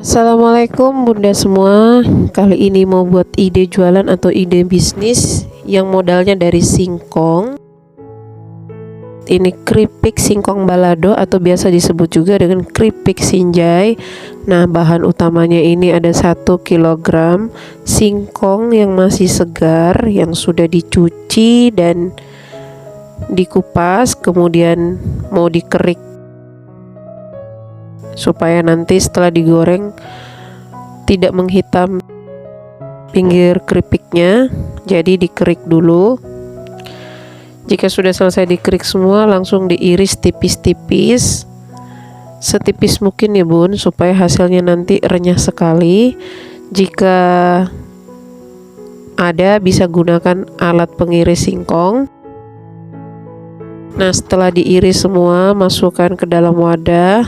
Assalamualaikum bunda semua. Kali ini mau buat ide jualan atau ide bisnis yang modalnya dari singkong. Ini keripik singkong balado atau biasa disebut juga dengan keripik sinjai. Nah, bahan utamanya ini ada 1 kg singkong yang masih segar, yang sudah dicuci dan dikupas, kemudian mau dikerik supaya nanti setelah digoreng tidak menghitam pinggir keripiknya. Jadi dikerik dulu. Jika sudah selesai dikerik semua, langsung diiris tipis-tipis, setipis mungkin ya bun, supaya hasilnya nanti renyah sekali. Jika ada, bisa gunakan alat pengiris singkong. Nah, setelah diiris semua, masukkan ke dalam wadah,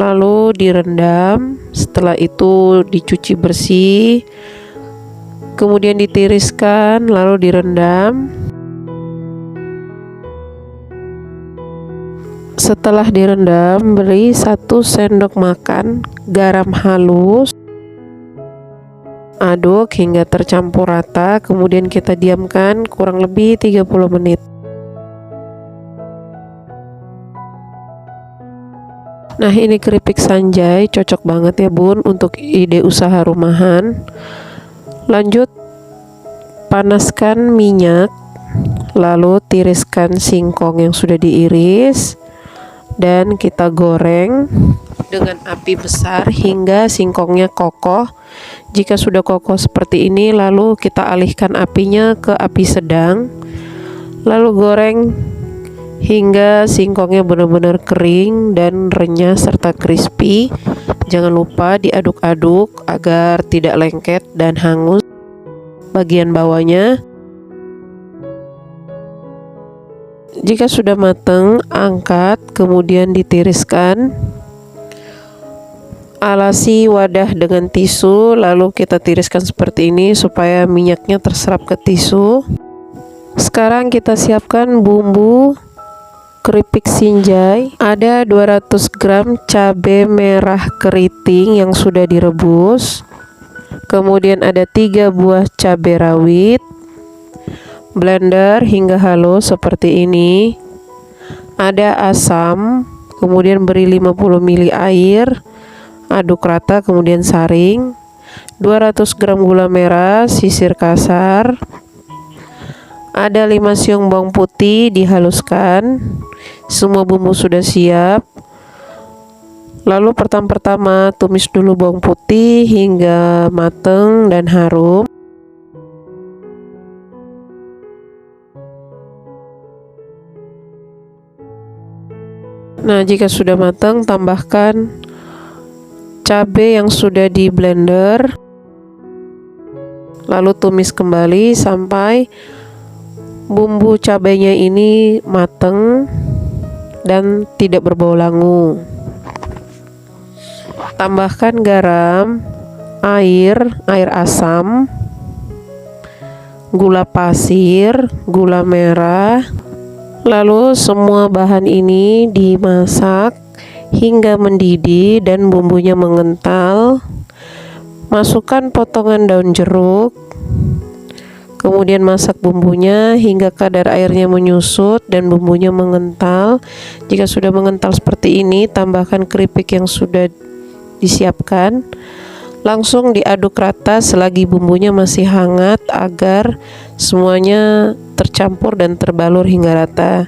lalu direndam. Setelah itu dicuci bersih, kemudian ditiriskan, lalu direndam. Setelah direndam, beri 1 sendok makan garam halus, aduk hingga tercampur rata, kemudian kita diamkan kurang lebih 30 menit. Nah, ini keripik sanjai cocok banget ya bun untuk ide usaha rumahan. Lanjut, panaskan minyak, lalu tiriskan singkong yang sudah diiris dan kita goreng dengan api besar hingga singkongnya kokoh. Jika sudah kokoh seperti ini, lalu kita alihkan apinya ke api sedang, lalu goreng hingga singkongnya benar-benar kering dan renyah serta crispy. Jangan lupa diaduk-aduk agar tidak lengket dan hangus bagian bawahnya. Jika sudah matang, angkat kemudian ditiriskan. Alasi wadah dengan tisu, lalu kita tiriskan seperti ini supaya minyaknya terserap ke tisu. Sekarang kita siapkan bumbu keripik sinjai. Ada 200 gram cabai merah keriting yang sudah direbus, kemudian ada 3 buah cabai rawit, blender hingga halus seperti ini. Ada asam, kemudian beri 50 ml air, aduk rata kemudian saring. 200 gram gula merah sisir kasar. Ada 5 siung bawang putih dihaluskan. Semua bumbu sudah siap. Lalu pertama-tama tumis dulu bawang putih hingga matang dan harum. Nah, jika sudah matang, tambahkan cabai yang sudah di blender, lalu tumis kembali sampai bumbu cabainya ini matang dan tidak berbau langu. Tambahkan garam, air asam, gula pasir, gula merah. Lalu semua bahan ini dimasak hingga mendidih dan bumbunya mengental. Masukkan potongan daun jeruk, kemudian masak bumbunya hingga kadar airnya menyusut dan bumbunya mengental. Jika sudah mengental seperti ini, tambahkan keripik yang sudah disiapkan. Langsung diaduk rata selagi bumbunya masih hangat agar semuanya tercampur dan terbalur hingga rata.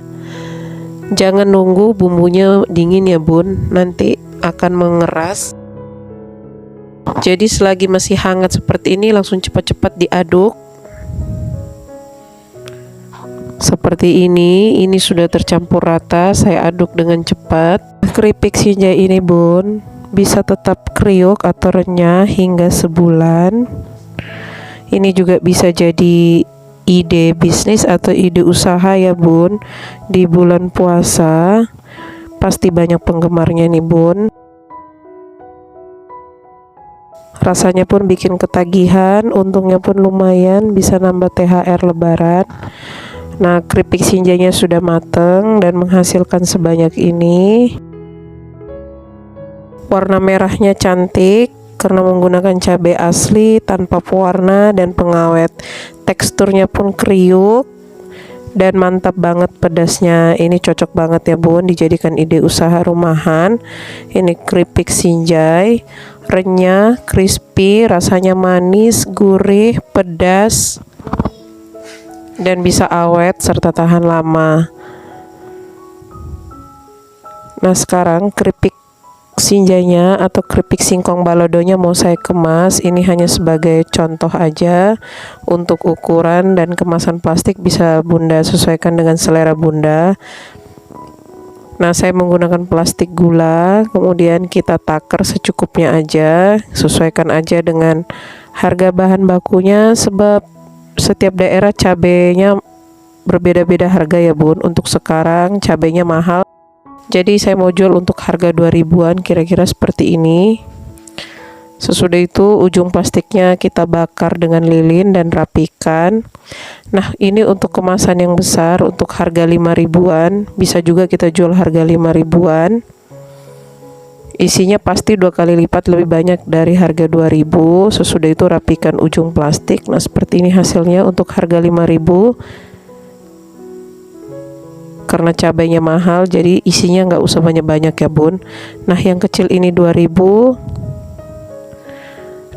Jangan nunggu bumbunya dingin ya bun, nanti akan mengeras. Jadi selagi masih hangat seperti ini, langsung cepat-cepat diaduk. Seperti ini sudah tercampur rata, saya aduk dengan cepat. Keripik sinjai ini bun bisa tetap kriuk atau renyah hingga sebulan. Ini juga bisa jadi ide bisnis atau ide usaha ya bun. Di bulan puasa pasti banyak penggemarnya nih bun. Rasanya pun bikin ketagihan, untungnya pun lumayan, bisa nambah THR lebaran. Nah, keripik sinjainya sudah matang dan menghasilkan sebanyak ini. Warna merahnya cantik karena menggunakan cabai asli tanpa pewarna dan pengawet. Teksturnya pun kriuk dan mantap banget pedasnya. Ini cocok banget ya bun, dijadikan ide usaha rumahan. Ini keripik sinjai, renyah, crispy, rasanya manis, gurih, pedas, dan bisa awet serta tahan lama. Nah sekarang keripik sinjainya atau keripik singkong balodonya mau saya kemas. Ini hanya sebagai contoh aja. Untuk ukuran dan kemasan plastik bisa bunda sesuaikan dengan selera bunda. Nah saya menggunakan plastik gula, kemudian kita takar secukupnya aja, sesuaikan aja dengan harga bahan bakunya, sebab setiap daerah cabenya berbeda-beda harga ya bun. Untuk sekarang cabenya mahal, jadi saya mau jual untuk harga 2000-an, kira-kira seperti ini. Sesudah itu ujung plastiknya kita bakar dengan lilin dan rapikan. Nah ini untuk kemasan yang besar, untuk harga 5.000-an, bisa juga kita jual harga 5.000-an. Isinya pasti 2 kali lipat lebih banyak dari harga 2000. Sesudah itu rapikan ujung plastik. Nah seperti ini hasilnya untuk harga 5.000. Karena cabainya mahal, jadi isinya nggak usah banyak-banyak ya bun. Nah yang kecil ini 2000,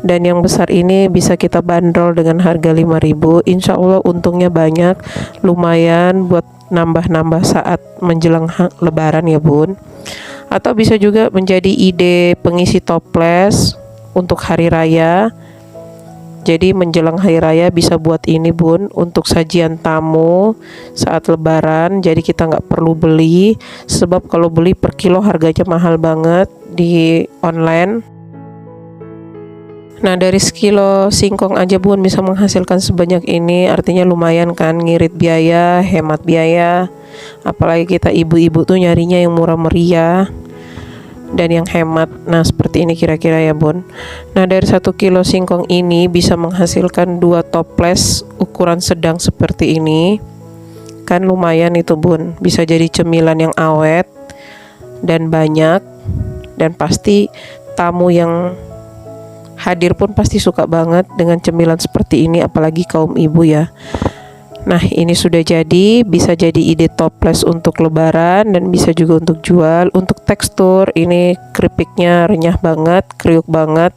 dan yang besar ini bisa kita bandrol dengan harga 5000. Insya Allah untungnya banyak, lumayan buat nambah-nambah saat menjelang lebaran ya bun. Atau bisa juga menjadi ide pengisi toples untuk hari raya. Jadi menjelang hari raya bisa buat ini bun, untuk sajian tamu saat lebaran. Jadi kita nggak perlu beli, sebab kalau beli per kilo harganya mahal banget di online. Nah dari sekilo singkong aja bun bisa menghasilkan sebanyak ini, artinya lumayan kan, ngirit biaya, hemat biaya. Apalagi kita ibu-ibu tuh nyarinya yang murah meriah dan yang hemat. Nah seperti ini kira-kira ya bun. Nah dari 1 kilo singkong ini bisa menghasilkan 2 toples ukuran sedang seperti ini. Kan lumayan itu bun, bisa jadi cemilan yang awet dan banyak. Dan pasti tamu yang hadir pun pasti suka banget dengan cemilan seperti ini, apalagi kaum ibu ya. Nah ini sudah jadi, bisa jadi ide toples untuk lebaran dan bisa juga untuk jual. Untuk tekstur ini keripiknya renyah banget, kriuk banget,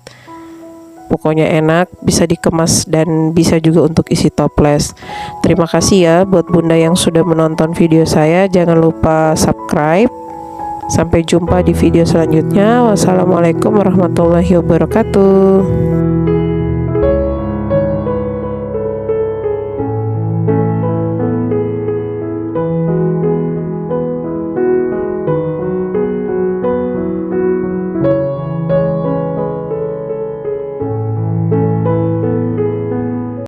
pokoknya enak, bisa dikemas dan bisa juga untuk isi toples. Terima kasih ya buat bunda yang sudah menonton video saya, jangan lupa subscribe. Sampai jumpa di video selanjutnya. Wassalamualaikum warahmatullahi wabarakatuh.